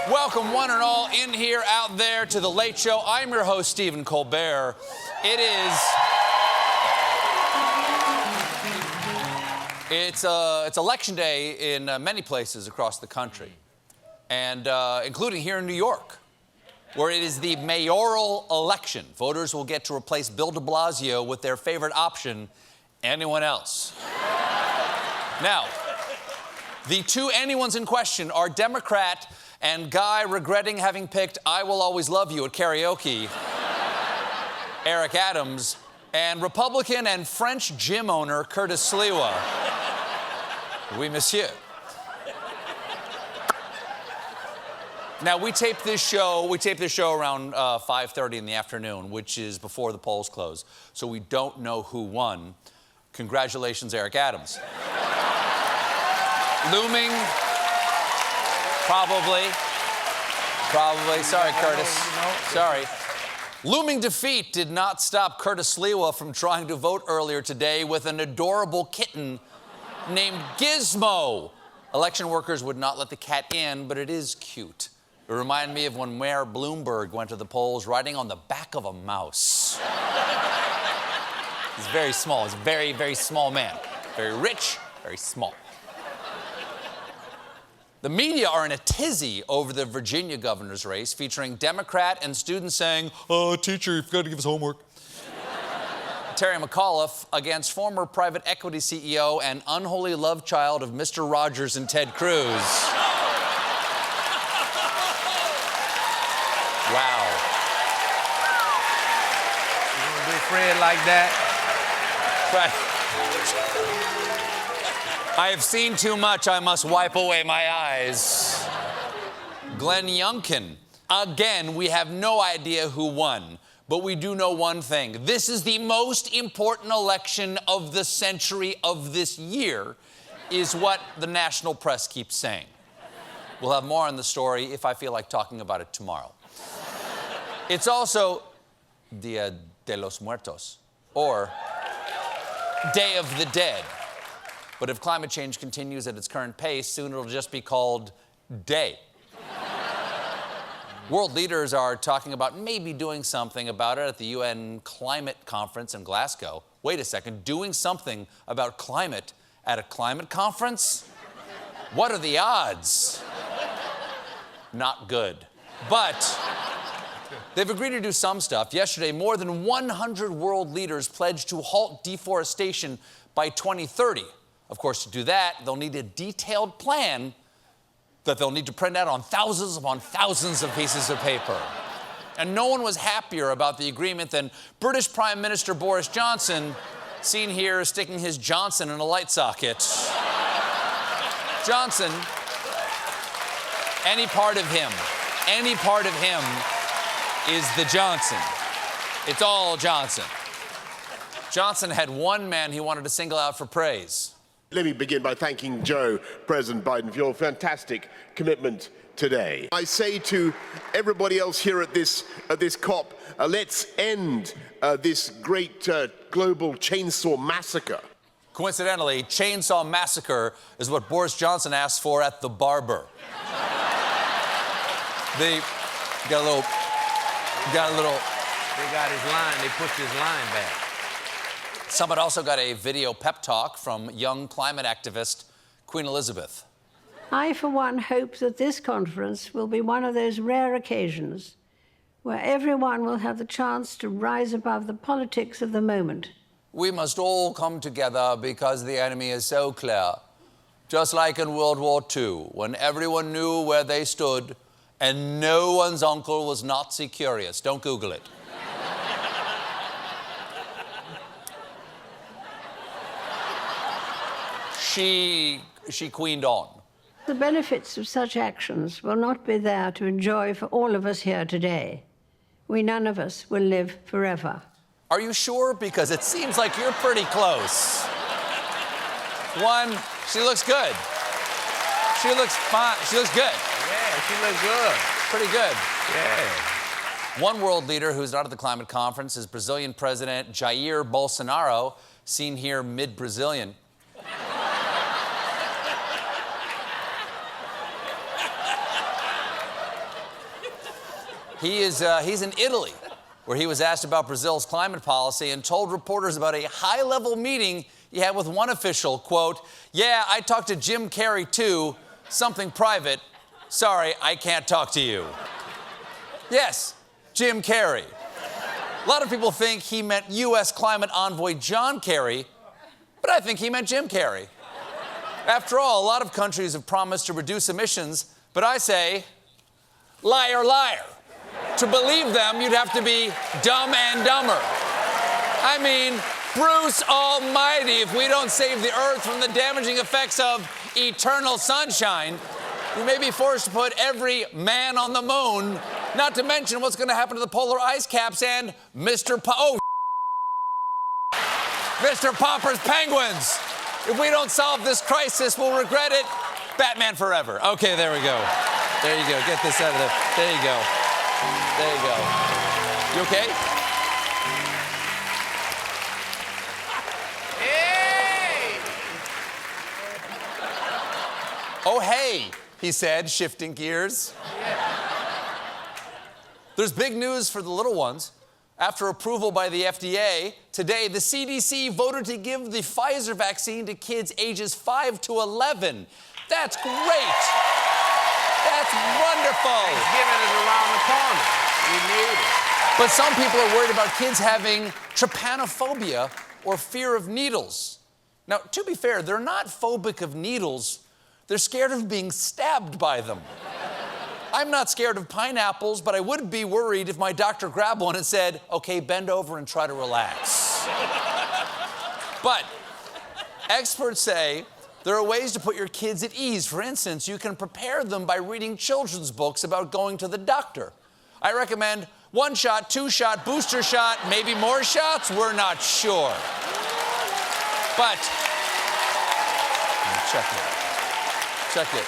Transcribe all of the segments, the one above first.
Welcome, one and all, in here, out there, to The Late Show. I'm your host, Stephen Colbert. It's election day in many places across the country, and including here in New York, where it is the mayoral election. Voters will get to replace Bill de Blasio with their favorite option, anyone else. Now, the two anyones in question are Democrat and guy regretting having picked I Will Always Love You at karaoke, Eric Adams, and Republican and French gym owner Curtis Sliwa. Oui, monsieur. Now, we tape this show around 5:30 in the afternoon, which is before the polls close, so we don't know who won. Congratulations, Eric Adams. Looming, probably. Sorry, Curtis. Sorry. Looming defeat did not stop Curtis Sliwa from trying to vote earlier today with an adorable kitten named Gizmo. Election workers would not let the cat in, but it is cute. It reminded me of when Mayor Bloomberg went to the polls riding on the back of a mouse. He's very small. He's a very, very small man. Very rich, very small. The media are in a tizzy over the Virginia governor's race, featuring Democrat and students saying, "Oh, teacher, you forgot to give us homework." Terry McAuliffe against former private equity CEO and unholy love child of Mr. Rogers and Ted Cruz. Wow. You want to be Fred like that? Right. I have seen too much. I must wipe away my eyes. Glenn Youngkin. Again, we have no idea who won, but we do know one thing. This is the most important election of the century of this year, is what the national press keeps saying. We'll have more on the story if I feel like talking about it tomorrow. It's also Dia de los Muertos, or Day of the Dead. But if climate change continues at its current pace, soon it'll just be called Day. World leaders are talking about maybe doing something about it at the UN Climate Conference in Glasgow. Wait a second, doing something about climate at a climate conference? What are the odds? Not good. But they've agreed to do some stuff. Yesterday, more than 100 world leaders pledged to halt deforestation by 2030. Of course, to do that, they'll need a detailed plan that they'll need to print out on thousands upon thousands of pieces of paper. And no one was happier about the agreement than British Prime Minister Boris Johnson, seen here sticking his Johnson in a light socket. Johnson, any part of him is the Johnson. It's all Johnson. Johnson had one man he wanted to single out for praise. Let me begin by thanking Joe, President Biden, for your fantastic commitment today. I say to everybody else here at this COP, let's end this great global chainsaw massacre. Coincidentally, chainsaw massacre is what Boris Johnson asked for at the barber. They got a little. They got his line. They pushed his line back. Someone also got a video pep talk from young climate activist Queen Elizabeth. I, for one, hope that this conference will be one of those rare occasions where everyone will have the chance to rise above the politics of the moment. We must all come together because the enemy is so clear. Just like in World War II, when everyone knew where they stood and no one's uncle was Nazi curious. Don't Google it. She queened on. The benefits of such actions will not be there to enjoy for all of us here today. None of us will live forever. Are you sure? Because it seems like you're pretty close. One, she looks good. She looks fine. She looks good. Yeah, she looks good. Pretty good. Yeah. One world leader who's not at the climate conference is Brazilian President Jair Bolsonaro, seen here mid-Brazilian. He's in Italy, where he was asked about Brazil's climate policy and told reporters about a high-level meeting he had with one official, quote, "Yeah, I talked to Jim Carrey too, something private. Sorry, I can't talk to you." Yes, Jim Carrey. A lot of people think he meant U.S. climate envoy John Kerry, but I think he meant Jim Carrey. After all, a lot of countries have promised to reduce emissions, but I say, liar, liar. To believe them, you'd have to be dumb and dumber. I mean, Bruce Almighty, if we don't save the Earth from the damaging effects of eternal sunshine, we may be forced to put every man on the moon, not to mention what's going to happen to the polar ice caps and Mr. Popper's penguins. If we don't solve this crisis, we'll regret it. Batman forever. Okay, there we go. There you go. Get this out of there. There you go. There you go. You okay? Hey! Oh, hey, he said, shifting gears. There's big news for the little ones. After approval by the FDA, today the CDC voted to give the Pfizer vaccine to kids ages 5 to 11. That's great. That's wonderful. Thanksgiving is around the corner. We need it. But some people are worried about kids having trypanophobia or fear of needles. Now, to be fair, they're not phobic of needles. They're scared of being stabbed by them. I'm not scared of pineapples, but I would be worried if my doctor grabbed one and said, "Okay, bend over and try to relax." But experts say there are ways to put your kids at ease. For instance, you can prepare them by reading children's books about going to the doctor. I recommend 1-shot, 2-shot, booster shot, maybe more shots. We're not sure. But check it.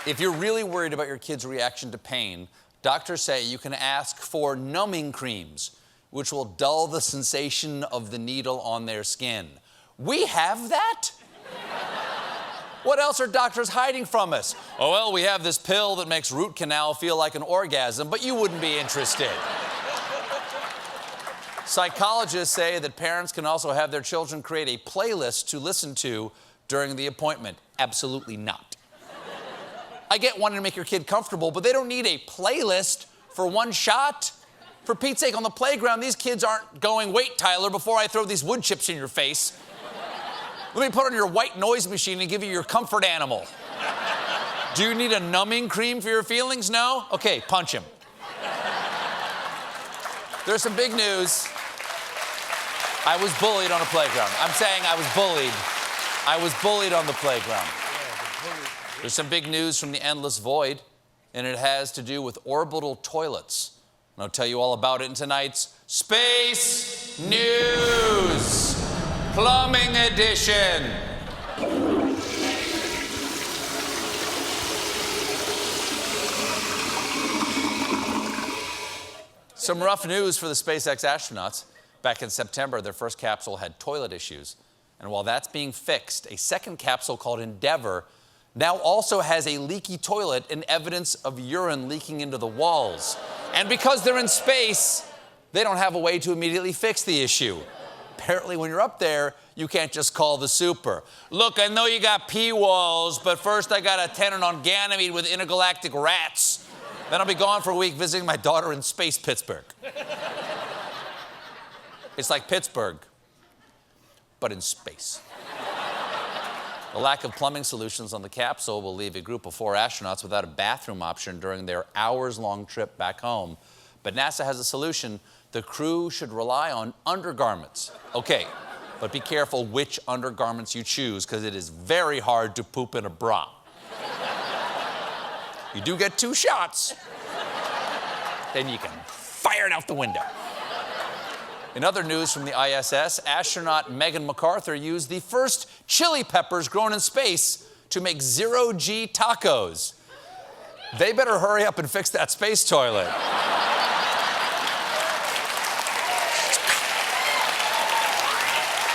If you're really worried about your kid's reaction to pain, doctors say you can ask for numbing creams, which will dull the sensation of the needle on their skin. We have that? What else are doctors hiding from us? Oh, well, we have this pill that makes root canal feel like an orgasm, but you wouldn't be interested. Psychologists say that parents can also have their children create a playlist to listen to during the appointment. Absolutely not. I get wanting to make your kid comfortable, but they don't need a playlist for 1 shot. For Pete's sake, on the playground, these kids aren't going, "Wait, Tyler, before I throw these wood chips in your face. Let me put on your white noise machine and give you your comfort animal." Do you need a numbing cream for your feelings? No? Okay, punch him. There's some big news. I was bullied on a playground. I'm saying I was bullied. I was bullied on the playground. There's some big news from the endless void, and it has to do with orbital toilets. And I'll tell you all about it in tonight's Space News, Plumbing Edition. Some rough news for the SpaceX astronauts. Back in September, their first capsule had toilet issues. And while that's being fixed, a second capsule called Endeavour now also has a leaky toilet and evidence of urine leaking into the walls. And because they're in space, they don't have a way to immediately fix the issue. Apparently, when you're up there, you can't just call the super. "Look, I know you got pee walls, but first I got a tenant on Ganymede with intergalactic rats. Then I'll be gone for a week visiting my daughter in space Pittsburgh." It's like Pittsburgh, but in space. The lack of plumbing solutions on the capsule will leave a group of 4 astronauts without a bathroom option during their hours-long trip back home. But NASA has a solution. The crew should rely on undergarments. Okay, but be careful which undergarments you choose, because it is very hard to poop in a bra. You do get 2 shots, then you can fire it out the window. In other news from the ISS, astronaut Megan MacArthur used the first chili peppers grown in space to make zero-G tacos. They better hurry up and fix that space toilet.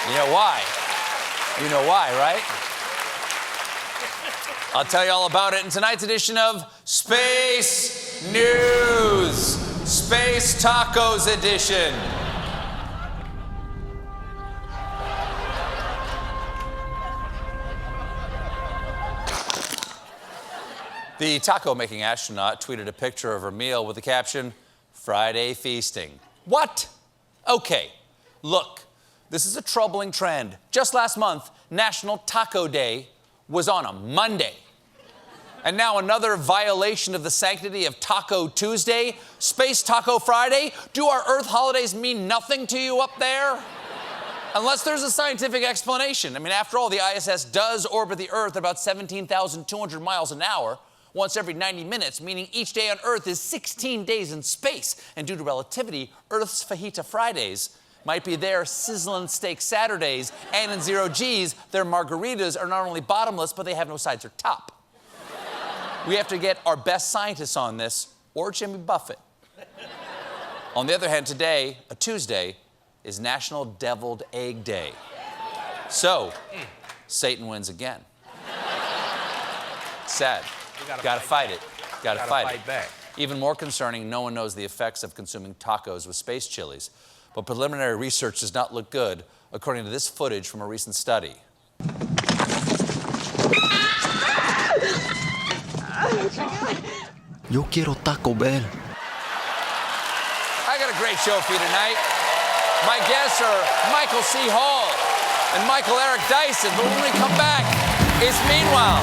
You know why? You know why, right? I'll tell you all about it in tonight's edition of Space News! Space Tacos Edition. The taco-making astronaut tweeted a picture of her meal with the caption, "Friday feasting." What? Okay, look, this is a troubling trend. Just last month, National Taco Day was on a Monday. And now another violation of the sanctity of Taco Tuesday, Space Taco Friday. Do our Earth holidays mean nothing to you up there? Unless there's a scientific explanation. I mean, after all, the ISS does orbit the Earth at about 17,200 miles an hour, once every 90 minutes, meaning each day on Earth is 16 days in space. And due to relativity, Earth's Fajita Fridays might be their sizzling steak Saturdays, and in zero G's, their margaritas are not only bottomless, but they have no sides or top. We have to get our best scientists on this, or Jimmy Buffett. On the other hand, today, a Tuesday, is National Deviled Egg Day. So, Satan wins again. Sad. Gotta fight it. Gotta fight it. back. Even more concerning, no one knows the effects of consuming tacos with space chilies. But preliminary research does not look good, according to this footage from a recent study. Yo quiero Taco Bell. I got a great show for you tonight. My guests are Michael C. Hall and Michael Eric Dyson. But when we come back, it's Meanwhile.